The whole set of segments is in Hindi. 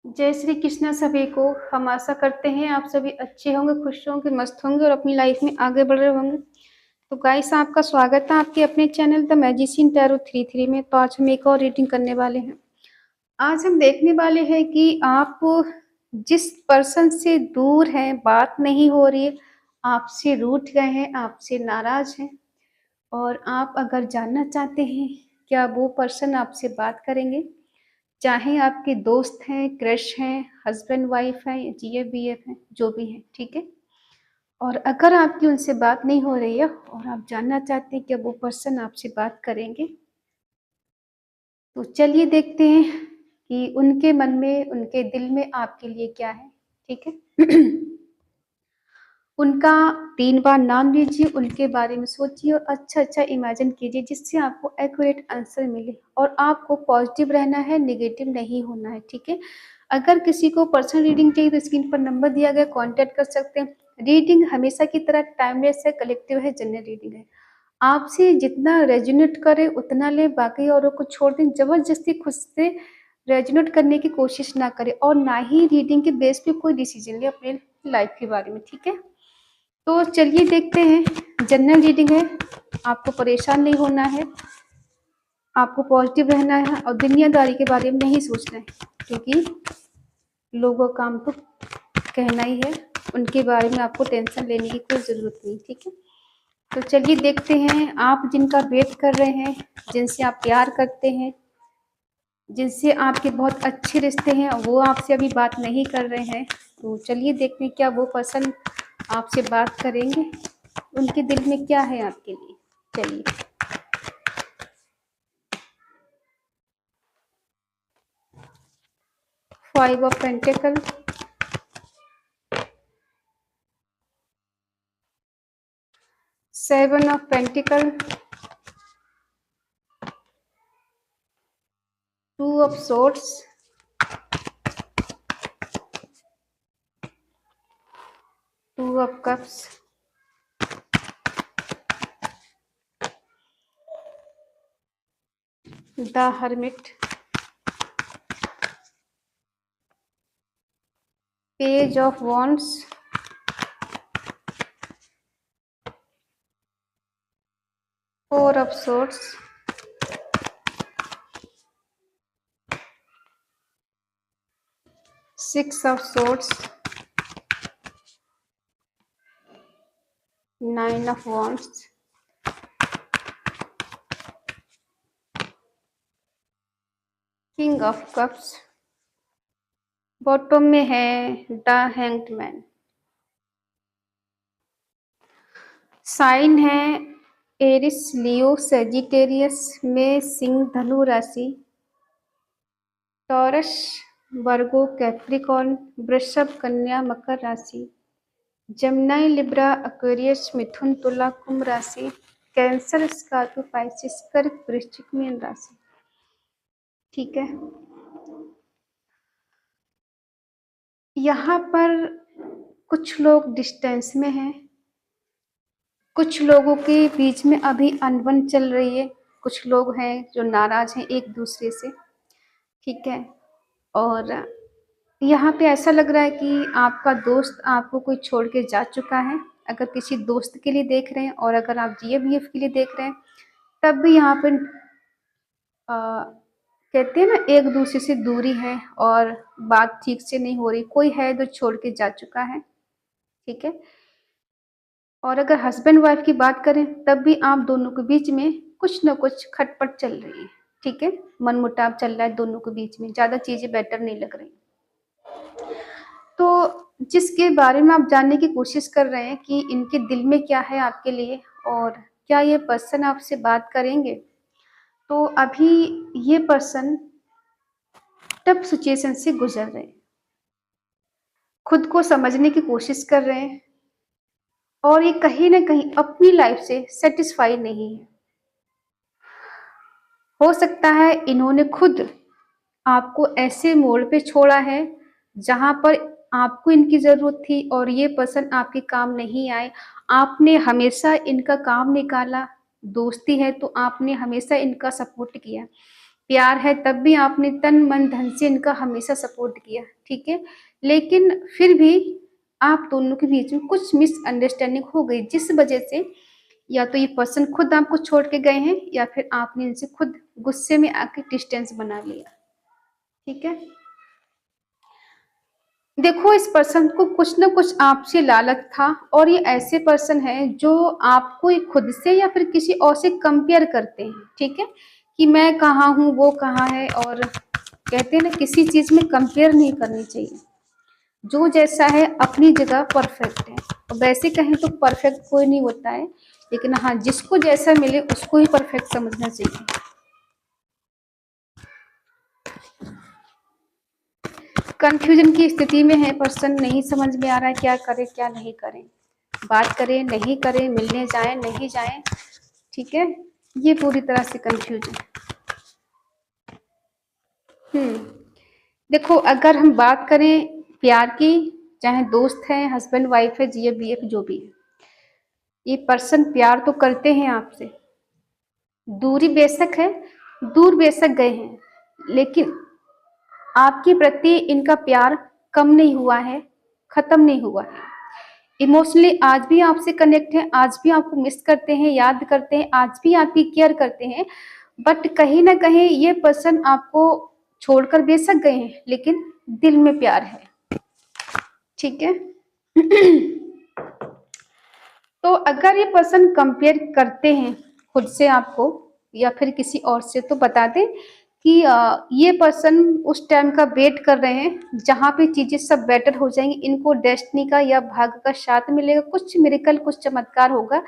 जय श्री कृष्णा सभी को। हम आशा करते हैं आप सभी अच्छे होंगे, खुश होंगे, मस्त होंगे और अपनी लाइफ में आगे बढ़ रहे होंगे। तो गाइस, आपका स्वागत है आपके अपने चैनल द मैजिशियन टैरो 33 में। तो आज हम एक और रीडिंग करने वाले हैं। आज हम देखने वाले हैं कि आप जिस पर्सन से दूर हैं, बात नहीं हो रही है, आपसे रूठ गए हैं, आपसे नाराज हैं, और आप अगर जानना चाहते हैं क्या वो पर्सन आपसे बात करेंगे, चाहे आपके दोस्त हैं, क्रश हैं, हस्बैंड वाइफ हैं, जीएफ बीएफ हैं, जो भी हैं, ठीक है। और अगर आपकी उनसे बात नहीं हो रही है और आप जानना चाहते हैं कि वो पर्सन आपसे बात करेंगे, तो चलिए देखते हैं कि उनके मन में, उनके दिल में आपके लिए क्या है। ठीक है। उनका 3 बार नाम लीजिए, उनके बारे में सोचिए और अच्छा इमेजिन कीजिए जिससे आपको एक्यूरेट आंसर मिले। और आपको पॉजिटिव रहना है, नेगेटिव नहीं होना है, ठीक है। अगर किसी को पर्सनल रीडिंग चाहिए तो स्क्रीन पर नंबर दिया गया, कांटेक्ट कर सकते हैं। रीडिंग हमेशा की तरह टाइमलेस है, कलेक्टिव है, जनरल रीडिंग है। आपसे जितना रेजोनेट करे उतना ले, बाकी औरों को छोड़ दें। जबरदस्ती खुद से रेजोनेट करने की कोशिश ना करें और ना ही रीडिंग के बेस पे कोई डिसीजन ले अपने लाइफ के बारे में, ठीक है। तो चलिए देखते हैं। जनरल रीडिंग है, आपको परेशान नहीं होना है, आपको पॉजिटिव रहना है और दुनियादारी के बारे में नहीं सोचना है, क्योंकि लोगों का काम तो कहना ही है, उनके बारे में आपको टेंशन लेने की कोई ज़रूरत नहीं, ठीक है। तो चलिए देखते हैं। आप जिनका वेट कर रहे हैं, जिनसे आप प्यार करते हैं, जिनसे आपके बहुत अच्छे रिश्ते हैं, वो आपसे अभी बात नहीं कर रहे हैं, तो चलिए देखते हैं क्या वो पर्सन आपसे बात करेंगे, उनके दिल में क्या है आपके लिए। चलिए। 5 of pentacle, 7 of pentacle, 2 of swords, 2 of cups, the hermit, page of wands, 4 of swords, 6 of swords, 9 of wands, king of cups, bottom में है द हैंग्ड मैन। साइन है एरिस, लियो, सेजिटेरियस में सिंह, धनु राशि, टॉरस, वर्गो, कैप्रिकॉर्न, वृषभ, कन्या, मकर राशि, जमनाई, लिब्रा, एक्वेरियस, मिथुन, तुला, कुंभ राशि, कैंसर, स्कॉर्पियो, पाइसिस, कर्क, वृश्चिक, मीन राशि, ठीक है। यहाँ पर कुछ लोग डिस्टेंस में हैं, कुछ लोगों के बीच में अभी अनबन चल रही है, कुछ लोग हैं जो नाराज हैं एक दूसरे से, ठीक है। और यहाँ पे ऐसा लग रहा है कि आपका दोस्त आपको कोई छोड़ के जा चुका है, अगर किसी दोस्त के लिए देख रहे हैं। और अगर आप जीएबीएफ के लिए देख रहे हैं तब भी यहाँ पे कहते हैं ना, एक दूसरे से दूरी है और बात ठीक से नहीं हो रही, कोई है जो छोड़ के जा चुका है, ठीक है। और अगर हस्बैंड वाइफ की बात करें तब भी आप दोनों के बीच में कुछ ना कुछ खटपट चल रही है, ठीक है। मनमुटाव चल रहा है दोनों के बीच में, ज़्यादा चीज़ें बेटर नहीं लग रही। तो जिसके बारे में आप जानने की कोशिश कर रहे हैं कि इनके दिल में क्या है आपके लिए और क्या ये पर्सन आपसे बात करेंगे, तो अभी ये पर्सन टफ सिचुएशन से गुजर रहे हैं, खुद को समझने की कोशिश कर रहे हैं और ये कहीं ना कहीं अपनी लाइफ से सेटिस्फाई नहीं है। हो सकता है इन्होंने खुद आपको ऐसे मोड़ पे छोड़ा है जहां पर आपको इनकी जरूरत थी और ये पर्सन आपके काम नहीं आए। आपने हमेशा इनका काम निकाला, दोस्ती है तो आपने हमेशा इनका सपोर्ट किया, प्यार है तब भी आपने तन मन धन से इनका हमेशा सपोर्ट किया, ठीक है। लेकिन फिर भी आप दोनों के बीच में कुछ मिसअंडरस्टैंडिंग हो गई, जिस वजह से या तो ये पर्सन खुद आपको छोड़ के गए हैं या फिर आपने इनसे खुद गुस्से में आके डिस्टेंस बना लिया, ठीक है। देखो, इस पर्सन को कुछ ना कुछ आपसे लालच था और ये ऐसे पर्सन है जो आपको खुद से या फिर किसी और से कंपेयर करते हैं, ठीक है, कि मैं कहाँ हूँ वो कहाँ है। और कहते हैं ना, किसी चीज में कंपेयर नहीं करनी चाहिए। जो जैसा है अपनी जगह परफेक्ट है। और वैसे कहें तो परफेक्ट कोई नहीं होता है, लेकिन हाँ, जिसको जैसा मिले उसको ही परफेक्ट समझना चाहिए। कंफ्यूजन की स्थिति में है पर्सन, नहीं समझ में आ रहा है क्या करे क्या नहीं करें, बात करें नहीं करें, मिलने जाएं नहीं जाएं, ठीक है। ये पूरी तरह से कंफ्यूजन। देखो, अगर हम बात करें प्यार की, चाहे दोस्त है, हस्बैंड वाइफ है, जीएफ बीएफ जो भी है, ये पर्सन प्यार तो करते हैं आपसे। दूरी बेशक है, दूर बेशक गए हैं, लेकिन आपके प्रति इनका प्यार कम नहीं हुआ है, खत्म नहीं हुआ है। इमोशनली आज भी आपसे कनेक्ट है, आज भी आपको मिस करते हैं, याद करते हैं, आज भी आपकी केयर करते हैं। बट कहीं ना कहीं ये पर्सन आपको छोड़कर बेशक गए हैं, लेकिन दिल में प्यार है, ठीक है। तो अगर ये पर्सन कंपेयर करते हैं खुद से आपको या फिर किसी और से, तो बता दें कि ये पर्सन उस टाइम का वेट कर रहे हैं जहाँ पे चीजें सब बेटर हो जाएंगी, इनको डेस्टिनी का या भाग्य का साथ मिलेगा, कुछ मिरेकल, कुछ चमत्कार होगा,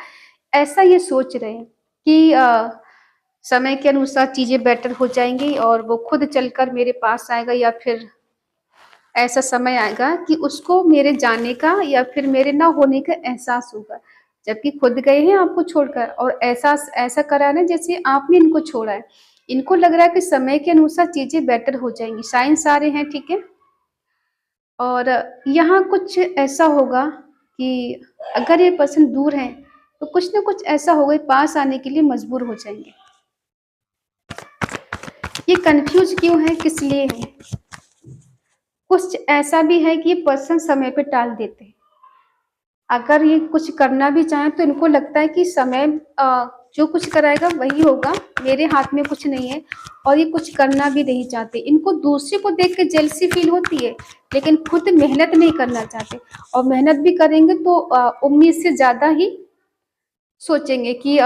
ऐसा ये सोच रहे हैं कि समय के अनुसार चीजें बेटर हो जाएंगी और वो खुद चलकर मेरे पास आएगा, या फिर ऐसा समय आएगा कि उसको मेरे जाने का या फिर मेरे ना होने का एहसास होगा। जबकि खुद गए हैं आपको छोड़कर, और एहसास ऐसा करा ना जैसे आपने इनको छोड़ा है। इनको लग रहा है कि समय के अनुसार चीजें बेटर हो जाएंगी, साइंस आ रहे हैं, ठीक है। और यहाँ कुछ ऐसा होगा कि अगर ये पर्सन दूर है तो कुछ ना कुछ ऐसा होगा, पास आने के लिए मजबूर हो जाएंगे। ये कंफ्यूज क्यों है, किस लिए है? कुछ ऐसा भी है कि ये पर्सन समय पे टाल देते हैं। अगर ये कुछ करना भी चाहें तो इनको लगता है कि समय जो कुछ कराएगा वही होगा, मेरे हाथ में कुछ नहीं है, और ये कुछ करना भी नहीं चाहते। इनको दूसरे को देख के जेलसी फील होती है, लेकिन खुद मेहनत नहीं करना चाहते। और मेहनत भी करेंगे तो उम्मीद से ज्यादा ही सोचेंगे कि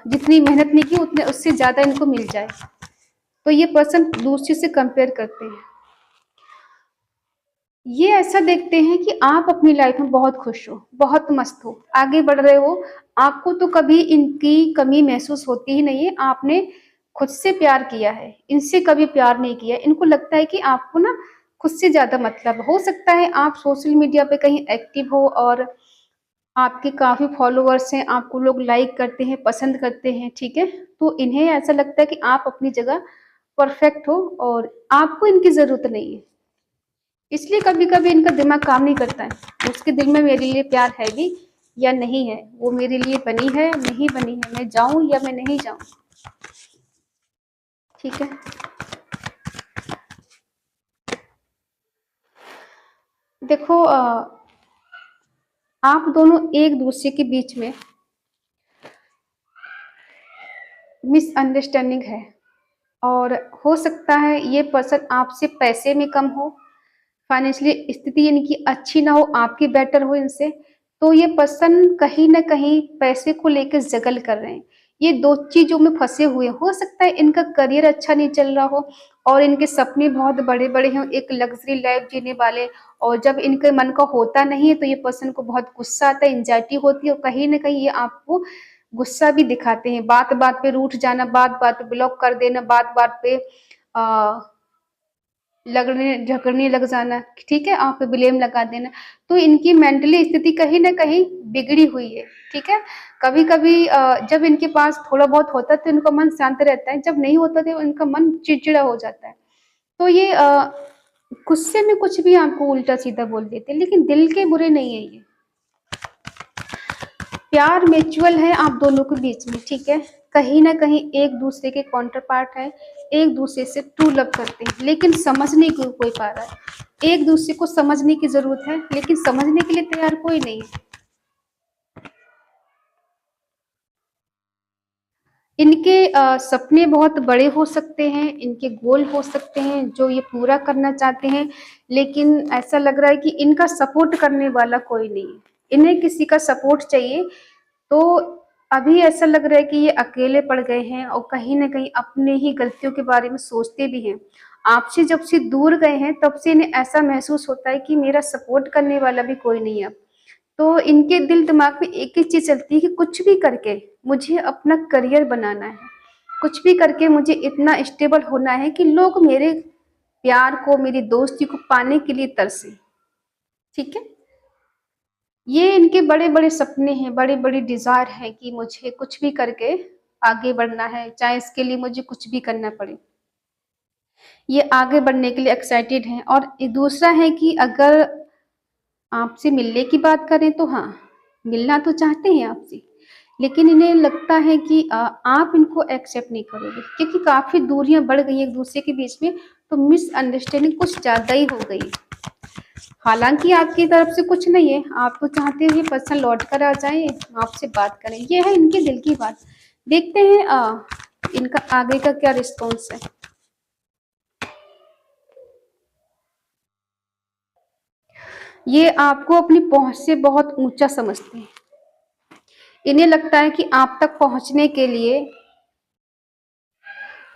जितनी मेहनत नहीं की उतने उससे ज्यादा इनको मिल जाए। तो ये पर्सन दूसरे से कंपेयर करते हैं। ये ऐसा देखते हैं कि आप अपनी लाइफ में बहुत खुश हो, बहुत मस्त हो, आगे बढ़ रहे हो, आपको तो कभी इनकी कमी महसूस होती ही नहीं है। आपने खुद से प्यार किया है, इनसे कभी प्यार नहीं किया। इनको लगता है कि आपको ना खुद से ज्यादा मतलब हो सकता है। आप सोशल मीडिया पे कहीं एक्टिव हो और आपके काफी फॉलोअर्स हैं, आपको लोग लाइक करते हैं, पसंद करते हैं, ठीक है। तो इन्हें ऐसा लगता है कि आप अपनी जगह परफेक्ट हो और आपको इनकी जरूरत नहीं है। इसलिए कभी कभी इनका दिमाग काम नहीं करता है, उसके दिल में मेरे लिए प्यार है भी या नहीं है, वो मेरे लिए बनी है नहीं बनी है, मैं जाऊं या मैं नहीं जाऊं, ठीक है। देखो, आप दोनों एक दूसरे के बीच में मिसअंडरस्टैंडिंग है, और हो सकता है ये पर्सन आपसे पैसे में कम हो, फाइनेंशियली स्थिति इनकी अच्छी ना हो, आपकी बेटर हो इनसे। तो ये पर्सन कहीं ना कहीं पैसे को लेकर जगल कर रहे हैं, ये दो चीजों में फंसे हुए। हो सकता है इनका करियर अच्छा नहीं चल रहा हो और इनके सपने बहुत बड़े बड़े हों, एक लग्जरी लाइफ जीने वाले, और जब इनके मन का होता नहीं है तो ये पर्सन को बहुत गुस्सा आता है, एंजाइटी होती है, और कहीं ना कहीं ये आपको गुस्सा भी दिखाते हैं। बात बात पे रूठ जाना, बात बात पे ब्लॉक कर देना, बात बात पे आ, लगने झगड़ने लग जाना, ठीक है, आप पे ब्लेम लगा देना। तो इनकी मेंटली स्थिति कहीं ना कहीं बिगड़ी हुई है, ठीक है। कभी कभी जब इनके पास थोड़ा बहुत होता है तो इनका मन शांत रहता है, जब नहीं होता तो इनका मन चिड़चिड़ा हो जाता है। तो ये गुस्से में कुछ भी आपको उल्टा सीधा बोल देते हैं, लेकिन दिल के बुरे नहीं है ये। प्यार म्यूचुअल है आप दोनों के बीच में, ठीक है। कहीं ना कहीं एक दूसरे के काउंटर पार्ट है, एक दूसरे से ट्रू लव करते हैं, लेकिन समझने को कोई पा रहा है। एक दूसरे को समझने की जरूरत है, लेकिन समझने के लिए तैयार कोई नहीं है। इनके सपने बहुत बड़े हो सकते हैं, इनके गोल हो सकते हैं जो ये पूरा करना चाहते हैं, लेकिन ऐसा लग रहा है कि इनका सपोर्ट करने वाला कोई नहीं है। इन्हें किसी का सपोर्ट चाहिए। तो अभी ऐसा लग रहा है कि ये अकेले पड़ गए हैं और कहीं ना कहीं अपने ही गलतियों के बारे में सोचते भी हैं। आपसे जब से दूर गए हैं तब से इन्हें ऐसा महसूस होता है कि मेरा सपोर्ट करने वाला भी कोई नहीं है। तो इनके दिल दिमाग में एक ही चीज चलती है कि कुछ भी करके मुझे अपना करियर बनाना है, कुछ भी करके मुझे इतना स्टेबल होना है कि लोग मेरे प्यार को, मेरी दोस्ती को पाने के लिए तरसे। ठीक है, ये इनके बड़े बड़े सपने हैं, बड़ी बड़ी डिजायर है कि मुझे कुछ भी करके आगे बढ़ना है, चाहे इसके लिए मुझे कुछ भी करना पड़े। ये आगे बढ़ने के लिए एक्साइटेड हैं। और दूसरा है कि अगर आपसे मिलने की बात करें तो हाँ, मिलना तो चाहते हैं आपसे, लेकिन इन्हें लगता है कि आप इनको एक्सेप्ट नहीं करोगे, क्योंकि काफी दूरियां बढ़ गई एक दूसरे के बीच में। तो मिसअंडरस्टैंडिंग कुछ ज्यादा ही हो गई। हालांकि आपकी तरफ से कुछ नहीं है, आप तो चाहते हो ये पर्सन लौट कर आ जाए, आपसे बात करें। ये है इनके दिल की बात। देखते हैं इनका आगे का क्या रिस्पॉन्स है। ये आपको अपनी पहुंच से बहुत ऊंचा समझते हैं। इन्हें लगता है कि आप तक पहुंचने के लिए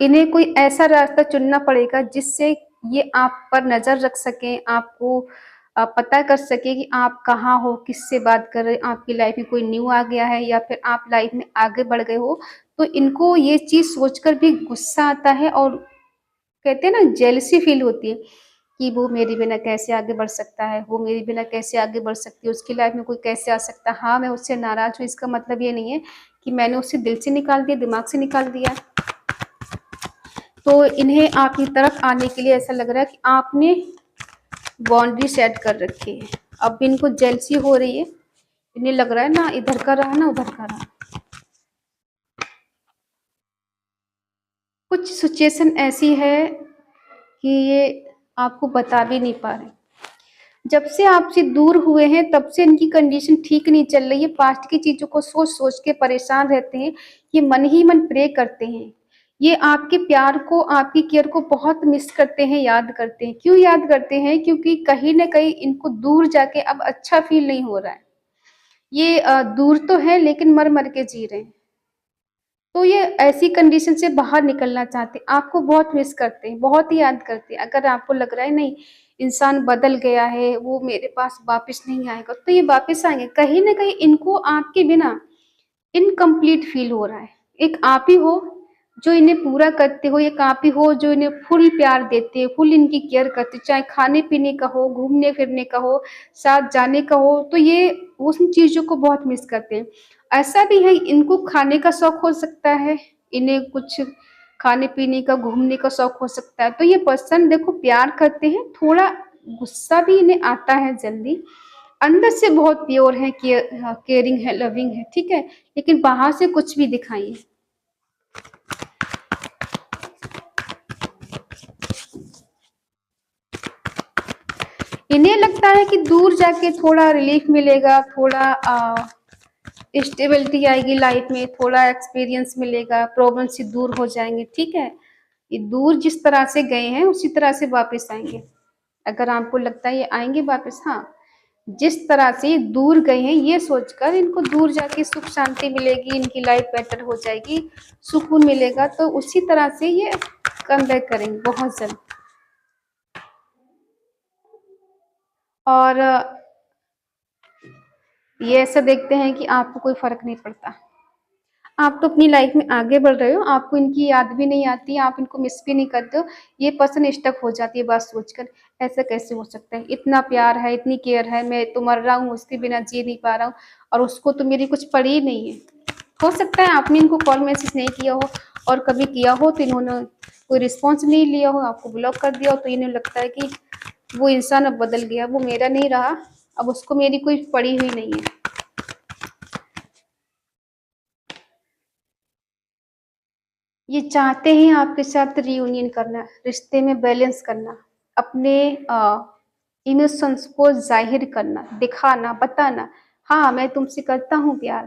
इन्हें कोई ऐसा रास्ता चुनना पड़ेगा जिससे ये आप पर नजर रख सकें, आपको पता कर सके कि आप कहाँ हो, किससे बात कर रहे हैं, आपकी लाइफ में कोई न्यू आ गया है या फिर आप लाइफ में आगे बढ़ गए हो। तो इनको ये चीज सोचकर भी गुस्सा आता है और कहते हैं ना, जेलसी फील होती है कि वो मेरे बिना कैसे आगे बढ़ सकता है, वो मेरे बिना कैसे आगे बढ़ सकती है, उसकी लाइफ में कोई कैसे आ सकता है। हाँ, मैं उससे नाराज हूँ, इसका मतलब ये नहीं है कि मैंने उसे दिल से निकाल दिया, दिमाग से निकाल दिया। तो इन्हें आपकी तरफ आने के लिए ऐसा लग रहा है कि आपने बाउंड्री सेट कर रखी है। अब इनको जेलसी हो रही है, इन्हें लग रहा है ना इधर का रहा ना उधर का रहा। कुछ सिचुएशन ऐसी है कि ये आपको बता भी नहीं पा रहे। जब से आपसे दूर हुए हैं तब से इनकी कंडीशन ठीक नहीं चल रही है। पास्ट की चीजों को सोच सोच के परेशान रहते हैं। ये मन ही मन प्रे करते हैं। ये आपके प्यार को, आपकी केयर को बहुत मिस करते हैं, याद करते हैं। क्यों याद करते हैं? क्योंकि कहीं ना कहीं इनको दूर जाके अब अच्छा फील नहीं हो रहा है। ये दूर तो है लेकिन मर मर के जी रहे हैं। तो ये ऐसी कंडीशन से बाहर निकलना चाहते हैं, आपको बहुत मिस करते हैं, बहुत ही याद करते हैं। अगर आपको लग रहा है नहीं, इंसान बदल गया है, वो मेरे पास वापस नहीं आएगा, तो ये वापस आएंगे। कहीं ना कहीं इनको आपके बिना इनकम्प्लीट फील हो रहा है। एक आप ही हो जो इन्हें पूरा करते हो, एक आप ही हो जो इन्हें फुल प्यार देते, फुल इनकी केयर करते, चाहे खाने पीने का हो, घूमने फिरने का हो, साथ जाने का हो। तो ये उन चीजों को बहुत मिस करते हैं। ऐसा भी है इनको खाने का शौक हो सकता है, इन्हें कुछ खाने पीने का, घूमने का शौक हो सकता है। तो ये पर्सन देखो प्यार करते हैं, थोड़ा गुस्सा भी इन्हें आता है जल्दी। अंदर से बहुत प्योर है, केयरिंग है, लविंग है, ठीक है, लेकिन बाहर से कुछ भी दिखाइए। इन्हें लगता है कि दूर जाके थोड़ा रिलीफ मिलेगा, थोड़ा स्टेबिलिटी आएगी लाइफ में, थोड़ा एक्सपीरियंस मिलेगा, प्रॉब्लम से दूर हो जाएंगे। ठीक है, ये दूर जिस तरह से गए हैं उसी तरह से वापस आएंगे। अगर आपको लगता है ये आएंगे वापस, हाँ, जिस तरह से ये दूर गए हैं ये सोचकर इनको दूर जाके सुख शांति मिलेगी, इनकी लाइफ बेटर हो जाएगी, सुकून मिलेगा, तो उसी तरह से ये कम बैक करेंगे बहुत जल्द। और ये ऐसा देखते हैं कि आपको कोई फर्क नहीं पड़ता। आप तो अपनी लाइफ में आगे बढ़ रहे हो, आपको इनकी याद भी नहीं आती, आप इनको मिस भी नहीं करते हो। ये पर्सन स्टक हो जाती है बात सोचकर, ऐसा कैसे हो सकता है, इतना प्यार है, इतनी केयर है, मैं तो मर रहा हूँ, उसके बिना जी नहीं पा रहा हूँ, और उसको तो मेरी कुछ पड़ी ही नहीं है। हो सकता है आपने इनको कॉल मैसेज नहीं किया हो, और कभी किया हो तो इन्होंने कोई रिस्पॉन्स नहीं लिया हो, आपको ब्लॉक कर दिया हो, तो इन्हें लगता है कि वो इंसान अब बदल गया, वो मेरा नहीं रहा, अब उसको मेरी कोई पड़ी हुई नहीं है। ये चाहते हैं आपके साथ रियूनियन करना, रिश्ते में बैलेंस करना, अपने इमोशंस को ज़ाहिर करना, दिखाना, बताना, हाँ, मैं तुमसे करता हूँ प्यार,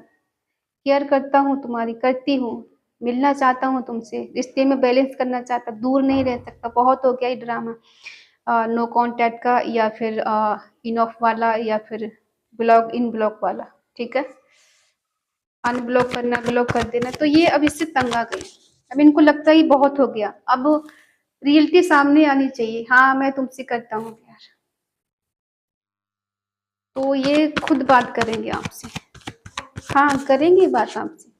केयर करता हूँ तुम्हारी, करती हूँ, मिलना चाहता हूँ तुमसे, रिश्ते में बैलेंस करना चाहता, दूर नहीं रह सकता, बहुत हो गया ये ड्रामा नो कॉन्टैक्ट का या फिर इन ऑफ वाला या फिर ब्लॉक इन ब्लॉक वाला, ठीक है? अनब्लॉक करना, ब्लॉक कर देना, तो ये अब इससे तंग आ गए। अब इनको लगता है ये बहुत हो गया, अब रियलिटी सामने आनी चाहिए, हाँ, मैं तुमसे करता हूँ प्यार, तो ये खुद बात करेंगे आपसे, हाँ, करेंगे बात आपसे।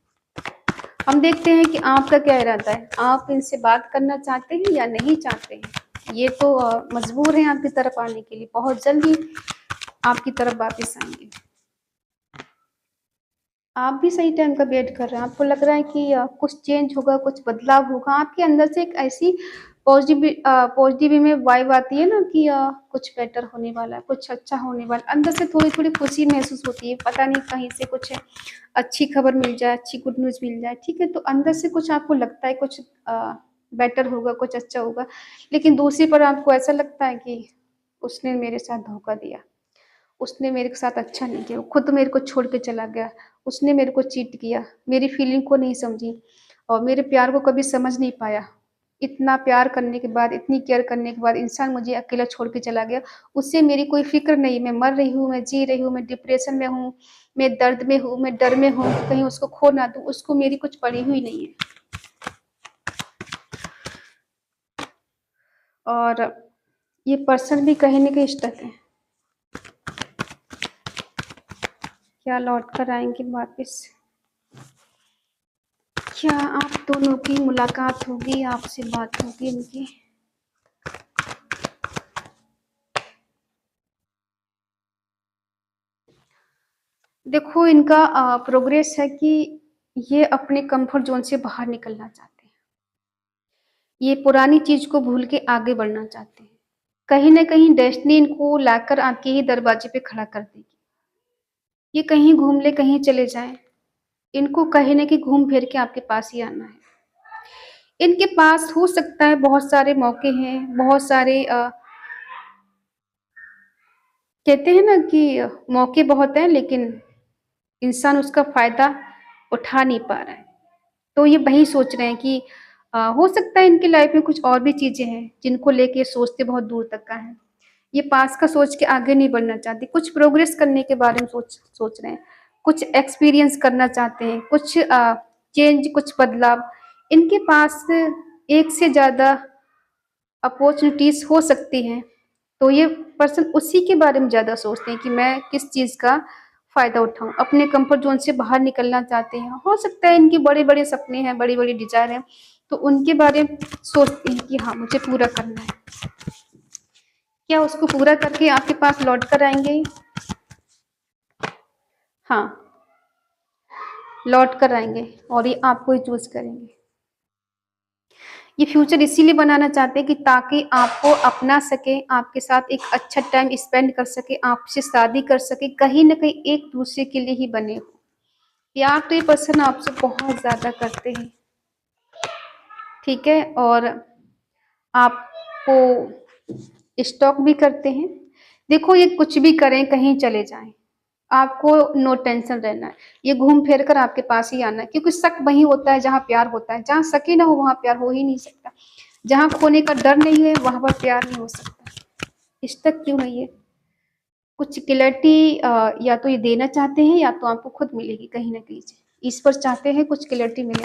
हम देखते हैं कि आपका क्या इरादा है, आप इनसे बात करना चाहते हैं या नहीं चाहते हैं। ये तो मजबूर हैं आपकी तरफ आने के लिए, बहुत जल्द ही आपकी तरफ वापस आएंगे। आप भी सही टाइम का वेट कर रहे हैं, आपको लग रहा है कि कुछ चेंज होगा, कुछ बदलाव होगा, आपके अंदर से एक ऐसी पॉजिटिव में वाइब आती है ना कि कुछ बेटर होने वाला है, कुछ अच्छा होने वाला है, अंदर से थोड़ी थोड़ी खुशी महसूस होती है, पता नहीं कहीं से कुछ अच्छी खबर मिल जाए, अच्छी गुड न्यूज़ मिल जाए, ठीक है? तो अंदर से कुछ आपको लगता है कुछ बेटर होगा, कुछ अच्छा होगा, लेकिन दूसरी पर आपको ऐसा लगता है कि उसने मेरे साथ धोखा दिया, उसने मेरे साथ अच्छा नहीं किया, खुद मेरे को छोड़ के चला गया, उसने मेरे को चीट किया, मेरी फीलिंग को नहीं समझी और मेरे प्यार को कभी समझ नहीं पाया। इतना प्यार करने के बाद, इतनी केयर करने के बाद इंसान मुझे अकेला छोड़ के चला गया, उससे मेरी कोई फ़िक्र नहीं, मैं मर रही हूँ, मैं जी रही हूँ, मैं डिप्रेशन में हूँ, मैं दर्द में हूँ, मैं डर में हूँ कि कहीं उसको खो ना दूँ, उसको मेरी कुछ पड़ी हुई नहीं है। और ये पर्सन भी कहीं न कहीं स्टक है। क्या लौट कर आएँगे वापिस? क्या आप दोनों की मुलाकात होगी, आपसे बात होगी इनकी? देखो इनका प्रोग्रेस है कि ये अपने कंफर्ट ज़ोन से बाहर निकलना चाहते हैं। ये पुरानी चीज़ को भूल के आगे बढ़ना चाहते हैं। कहीं न कहीं डेस्टिनी इनको लाकर आपके ही दरवाजे पे खड़ा कर देगी। ये कहीं घूम ले, कहीं चले जाएँ, इनको कहीं न कहीं घूम फिर के आपके पास ही आना है। इनके पास हो सकता है बहुत सारे मौके हैं, बहुत सारे कहते हैं ना कि मौके बहुत हैं लेकिन इंसान उसका फ़ायदा उठा नहीं पा रहा है। तो ये वही सोच रहे हैं कि हो सकता है इनकी लाइफ़ में कुछ और भी चीज़ें हैं, जिनको लेके सोचते बहुत दूर तक का है। ये पास का सोच के आगे नहीं बढ़ना चाहते, कुछ प्रोग्रेस करने के बारे में सोच सोच रहे हैं, कुछ एक्सपीरियंस करना चाहते हैं, कुछ चेंज, कुछ बदलाव। इनके पास एक से ज़्यादा अपॉर्च्युनिटीज़ हो सकती हैं, तो ये पर्सन उसी के बारे में ज़्यादा सोचते हैं कि मैं किस चीज़ का फ़ायदा उठाऊँ, अपने कम्फर्ट ज़ोन से बाहर निकलना चाहते हैं। हो सकता है इनके बड़े-बड़े सपने हैं, बड़ी-बड़ी डिज़ायर हैं, तो उनके बारे में सोचते हैं कि हाँ, मुझे पूरा करना है। क्या उसको पूरा करके आपके पास लौट कर आएँगे? हाँ, लौट कर आएँगे और ये आपको ही चूज़ करेंगे। ये फ्यूचर इसीलिए बनाना चाहते हैं कि ताकि आपको अपना सकें, आपके साथ एक अच्छा टाइम स्पेंड कर सकें, आपसे शादी कर सकें, कहीं न कहीं एक-दूसरे के लिए ही बने हों। प्यार तो ये पर्सन आपसे बहुत ज़्यादा करते हैं, ठीक है? और आपको स्टॉक भी करते हैं। देखो ये कुछ भी करें, कहीं चले जाएँ, आपको नो टेंशन रहना है। ये घूम फिर कर आपके पास ही आना है क्योंकि शक वहीं होता है जहाँ प्यार होता है। जहाँ शक ही ना हो वहाँ प्यार हो ही नहीं सकता। जहाँ खोने का डर नहीं है वहाँ पर प्यार नहीं हो सकता। स्टक क्यों है ये? कुछ क्लैरिटी या तो ये देना चाहते हैं या तो आपको खुद मिलेगी कहीं न कहीं से। ईश्वर चाहते हैं कुछ क्लैरिटी मिले।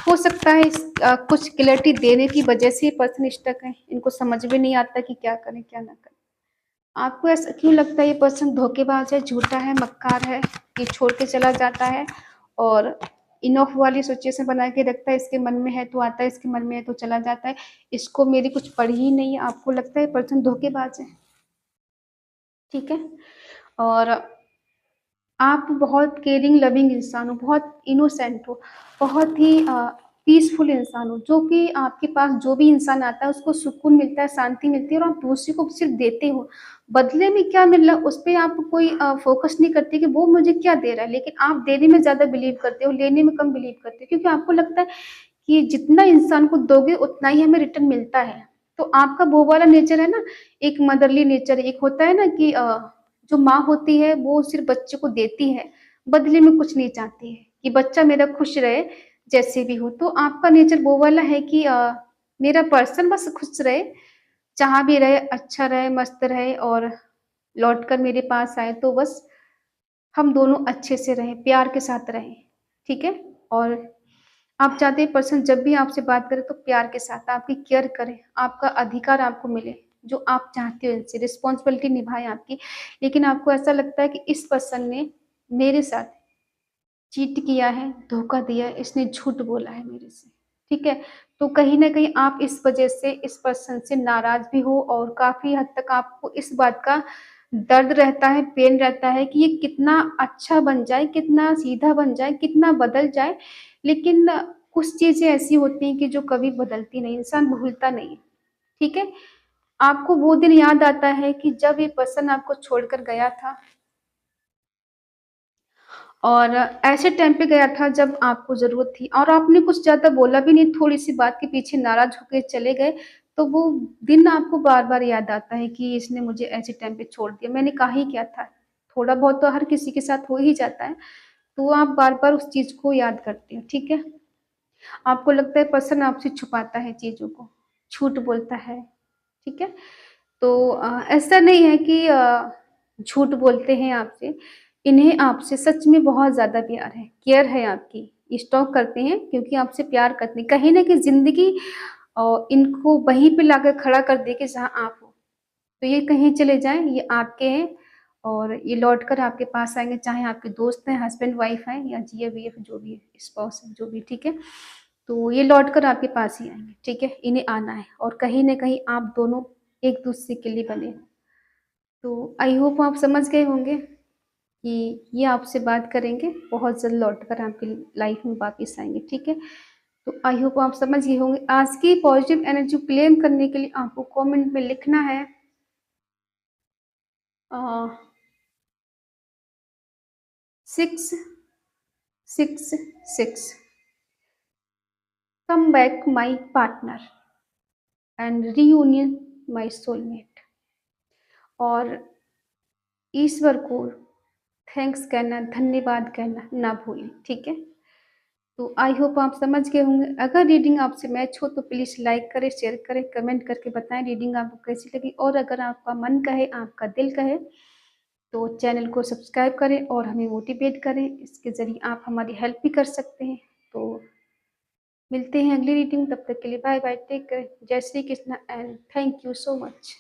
हो सकता है कुछ क्लैरिटी देने की वजह से ये पर्सन स्टक है। इनको समझ में नहीं आता कि क्या करें, क्या ना करें। आपको ऐसा क्यों लगता है ये पर्सन धोखेबाज है, झूठा है, मक्कार है, ये छोड़ के चला जाता है और इनफ वाली सिचुएशन बना के रखता है, इसके मन में है तो आता है, इसके मन में है तो चला जाता है। इसको मेरी कुछ पड़ी ही नहीं है, आपको लगता है ये पर्सन धोखेबाज है, ठीक है? और आप बहुत केयरिंग लविंग इंसान हो, बहुत इनोसेंट हो, बहुत ही पीसफुल इंसान हो, जो कि आपके पास जो भी इंसान आता है उसको सुकून मिलता है, शांति मिलती है और आप दूसरे को सिर्फ़ देते हो। बदले में क्या मिल रहा है उस पे आप कोई फ़ोकस नहीं करते कि वो मुझे क्या दे रहा है, लेकिन आप देने में ज़्यादा बिलीव करते हो, लेने में कम बिलीव करते हो क्योंकि आपको लगता है कि जितना इंसान को दोगे उतना ही हमें रिटर्न मिलता है। तो आपका वो वाला नेचर है ना, एक मदरली नेचर, एक होता है ना कि जो माँ होती है वो सिर्फ़ बच्चे को देती है, बदले में कुछ नहीं चाहती है कि बच्चा मेरा खुश रहे, जैसे भी हो। तो आपका नेचर वो वाला है कि मेरा पर्सन बस खुश रहे, जहाँ भी रहे अच्छा रहे, मस्त रहे और लौट कर मेरे पास आए तो बस हम दोनों अच्छे से रहें, प्यार के साथ रहें, ठीक है? और आप चाहते हैं पर्सन जब भी आपसे बात करे तो प्यार के साथ आपकी केयर करे, आपका अधिकार आपको मिले, जो आप चाहते हो इनसे रिस्पॉन्सिबिलिटी निभाएँ आपकी। लेकिन आपको ऐसा लगता है कि इस पर्सन ने मेरे साथ चीट किया है, धोखा दिया है, इसने झूठ बोला है मेरे से, ठीक है? तो कहीं न कहीं आप इस वजह से इस पर्सन से नाराज़ भी हो और काफ़ी हद तक आपको इस बात का दर्द रहता है, पेन रहता है कि ये कितना अच्छा बन जाए, कितना सीधा बन जाए, कितना बदल जाए, लेकिन कुछ चीज़ें ऐसी होती हैं कि जो कभी बदलती नहीं, इंसान भूलता नहीं है, ठीक है? आपको वो दिन याद आता है कि जब ये पर्सन आपको छोड़कर गया था और ऐसे टाइम पे गया था जब आपको ज़रूरत थी और आपने कुछ ज़्यादा बोला भी नहीं, थोड़ी-सी बात के पीछे नाराज़ होके चले गए, तो वो दिन आपको बार-बार याद आता है कि इसने मुझे ऐसे टाइम पे छोड़ दिया, मैंने कहा ही क्या था? थोड़ा बहुत तो हर किसी के साथ हो ही जाता है, तो आप बार-बार उस चीज़ को याद करते हो, ठीक है? आपको लगता है पर्सन आपसे छुपाता है चीज़ों को, झूठ बोलता है, ठीक है? तो ऐसा नहीं है कि झूठ बोलते हैं आपसे, इन्हें आपसे सच में बहुत ज़्यादा प्यार है, केयर है आपकी, स्टॉक करते हैं क्योंकि आपसे प्यार करते हैं। कहीं न कहीं ज़िंदगी इनको वहीं पे लाकर खड़ा कर देगी जहाँ आप हो। तो ये कहीं चले जाएँ, ये आपके हैं और ये लौट कर आपके पास आएँगे, चाहे आपके दोस्त हैं, हस्बैंड-वाइफ हैं या जीए-वीए जो भी है, स्पाउस जो भी, ठीक है? तो ये लौट कर आपके पास ही आएँगे, ठीक है? इन्हें आना है और कहीं न कहीं आप दोनों एक-दूसरे के लिए बने हो। तो आई होप आप समझ गए होंगे कि ये आपसे बात करेंगे, बहुत जल्द लौट कर आपकी लाइफ में वापस आएँगे, ठीक है? तो आई होप आप समझ गए होंगे। आज की पॉज़िटिव एनर्जी क्लेम करने के लिए आपको कमेंट में लिखना है अ, 6, 6, 6 come back my partner and reunion my soulmate और ईश्वर को थैंक्स कहना, धन्यवाद कहना ना भूलें, ठीक है? तो आई होप आप समझ गए होंगे। अगर रीडिंग आपसे मैच हो तो प्लीज़ लाइक करें, शेयर करें, कमेंट करके बताएँ रीडिंग आपको कैसी लगी और अगर आपका मन कहे, आपका दिल कहे तो चैनल को सब्सक्राइब करें और हमें मोटिवेट करें। इसके ज़रिए आप हमारी हेल्प भी कर सकते हैं। तो मिलते हैं अगली रीडिंग, तब तक के लिए बाय बाय, टेक केयर, जय Shri Krishna and thank you so much.